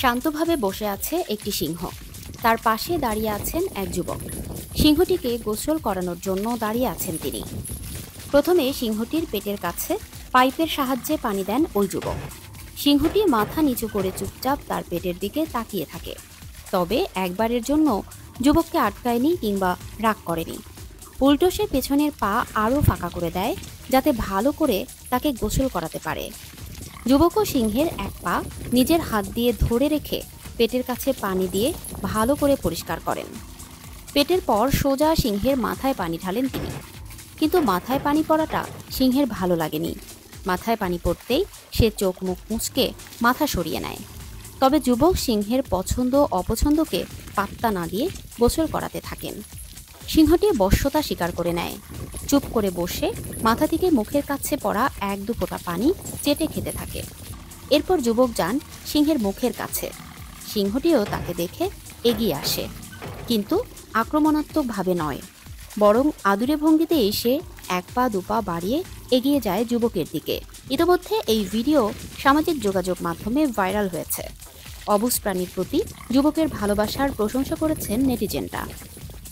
শান্তভাবে বসে আছে একটি সিংহ। তার পাশে দাঁড়িয়ে আছেন এক যুবক। সিংহটিকে গোসল করানোর জন্য দাঁড়িয়ে আছেন তিনি। প্রথমে সিংহটির পেটের কাছে পাইপের সাহায্যে পানি দেন ওই যুবক। সিংহটি মাথা নিচু করে চুপচাপ তার পেটের দিকে তাকিয়ে থাকে। তবে একবারের জন্য যুবককে আটকায়নি কিংবা রাগ করেনি। উল্টো সে পেছনের পা আরও ফাঁকা করে দেয়, যাতে ভালো করে তাকে গোসল করাতে পারে। যুবক ও সিংহের এক পা নিজের হাত দিয়ে ধরে রেখে পেটের কাছে পানি দিয়ে ভালো করে পরিষ্কার করেন। পেটের পর সোজা সিংহের মাথায় পানি ঢালেন তিনি। কিন্তু মাথায় পানি পড়াটা সিংহের ভালো লাগেনি। মাথায় পানি পড়তেই সে চোখ মুখ মুচকে মাথা সরিয়ে নেয়। তবে যুবক সিংহের পছন্দ অপছন্দকে পাত্তা না দিয়ে গোসল করাতে থাকেন। সিংহটি বশ্যতা স্বীকার করে নেয়। চুপ করে বসে মাথা থেকে মুখের কাছে পড়া এক দু ফোঁটা পানি চেটে খেতে থাকে। এরপর যুবক যান সিংহের মুখের কাছে। সিংহটিও তাকে দেখে এগিয়ে আসে, কিন্তু আক্রমণাত্মকভাবে নয়, বরং আদুরে ভঙ্গিতে এসে এক পা দুপা বাড়িয়ে এগিয়ে যায় যুবকের দিকে। ইতিমধ্যে এই ভিডিও সামাজিক যোগাযোগ মাধ্যমে ভাইরাল হয়েছে। অবুঝ প্রাণীর প্রতি যুবকের ভালোবাসার প্রশংসা করেছেন নেটিজেনরা।